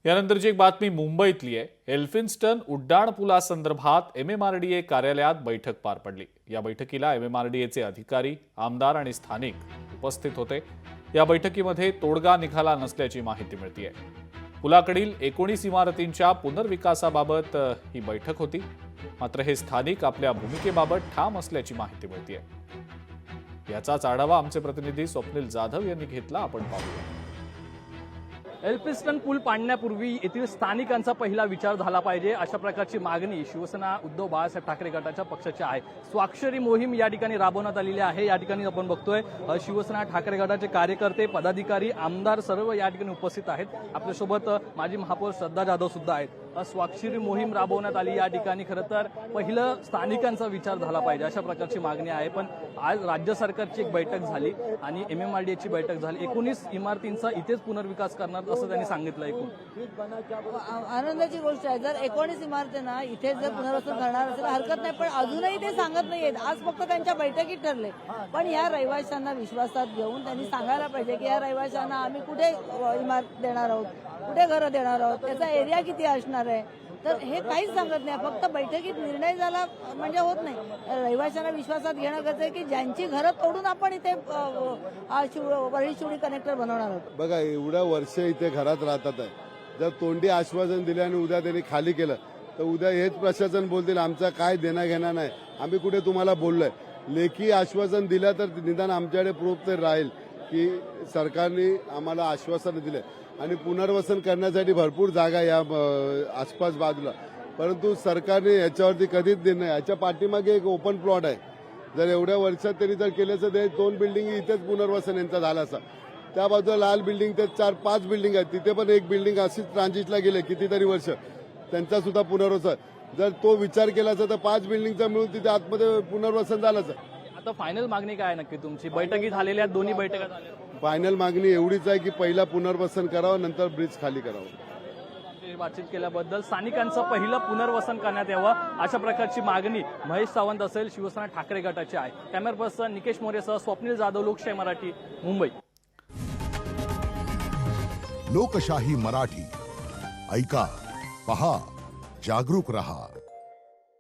यानंतरची एक बातमी मुंबईतली आहे। एल्फिन्स्टन उड्डाण पुलासंदर्भात MMRDA कार्यालयात बैठक पार पडली। या बैठकीला MMRDAचे अधिकारी, आमदार आणि स्थानिक उपस्थित होते। या बैठकीमध्ये तोडगा निघाला नसल्याची माहिती मिळतेय। पुलाकडील 19 इमारतींच्या पुनर्विकासाबाबत ही बैठक होती, मात्र हे स्थानिक आपल्या भूमिकेबाबत ठाम असल्याची माहिती मिळतेय। याचाच आढावा आमचे प्रतिनिधी स्वप्नील जाधव यांनी घेतला, आपण पाहूया। एल्फिन्स्टन पूल पाडण्यापूर्वी येथील स्थानिकांचा पहिला विचार झाला पाहिजे, अशा प्रकारची मागणी शिवसेना उद्धव बाळासाहेब ठाकरे गटाच्या पक्षाची आहे। स्वाक्षरी मोहीम या ठिकाणी राबवण्यात आलेली आहे। या ठिकाणी आपण बघतोय शिवसेना ठाकरे गटाचे कार्यकर्ते, पदाधिकारी, आमदार सर्व या ठिकाणी उपस्थित आहेत। आपल्यासोबत माजी महापौर श्रद्धा जाधव सुद्धा आहेत। स्वाक्षरी मोहीम राबवण्यात आली। या ठिकाणी खरं तर पहिलं स्थानिकांचा विचार झाला पाहिजे, अशा प्रकारची मागणी आहे। पण आज राज्य सरकारची एक बैठक झाली आणि MMRDAची बैठक झाली। 19 इमारतींचा इथेच पुनर्विकास करणार असं त्यांनी सांगितलं। आनंदाची गोष्ट आहे, जर 19 इमारतींना इथे जर पुनर्वसन करणार असेल हरकत नाही, पण अजूनही ते सांगत नाहीयेत। आज फक्त त्यांच्या बैठकीत ठरले, पण या रहिवाशांना विश्वासात घेऊन त्यांनी सांगायला पाहिजे की या रहिवाशांना आम्ही कुठे इमारत देणार आहोत, कुठे घरं देणार आहोत, त्याचा एरिया किती असणार आहे। तर हे काहीच सांगत नाही, फक्त बैठकीत निर्णय झाला म्हणजे होत नाही। रहिवाशांना विश्वासात घेणं गरजेचं आहे की ज्यांची घरं तोडून आपण इथे वरळी शिवडी कनेक्टर बनवणार आहोत। बघा, एवढ्या वर्ष इथे घरात राहतात आहे, जर तोंडी आश्वासन दिले आणि उद्या त्यांनी खाली केलं तर उद्या हेच प्रशासन बोलतील आमचा काय देणं घेणं नाही, आम्ही कुठे तुम्हाला बोललोय। लेखी आश्वासन दिलं तर निदान आमच्याकडे प्रूफ तर राहील की सरकारने आम्हाला आश्वासन दिले आणि पुनर्वसन करण्यासाठी भरपूर जागा या आसपास बाजूला, परंतु सरकारने याच्यावरती कधीच दिलं नाही। याच्या पाठीमागे एक ओपन प्लॉट आहे, जर एवढ्या वर्षात त्यांनी जर केलं तर 2 बिल्डिंग इथेच पुनर्वसन यांचा झाला असता। त्या बाजूला लाल बिल्डिंग ते 4-5 बिल्डिंग आहेत, तिथे पण एक बिल्डिंग अशीच ट्रान्झिटला गेले कितीतरी वर्ष, त्यांचा सुद्धा पुनर्वसन जर तो विचार केला असता तर 5 बिल्डिंगचा मिळून तिथे आतमध्ये पुनर्वसन झालं असतं। आता फायनल मागणी काय नक्की तुमची? बैठकी झालेल्या आहेत, दोन्ही बैठका झाल्या। फायनल मागणी एवढीच आहे की पहिला पुनर्वसन करावं, नंतर ब्रिज खाली करावं। बातचीत केल्याबद्दल स्थानिकांचं पहिलं पुनर्वसन करण्यात यावं, अशा प्रकारची मागणी महेश सावंत असेल शिवसेना ठाकरे गटाची आहे। कॅमेरा पर्सन निकेश मोरेसह स्वप्नील जाधव, लोकशाही मराठी, मुंबई। लोकशाही मराठी ऐका, पहा, जागरूक रहा।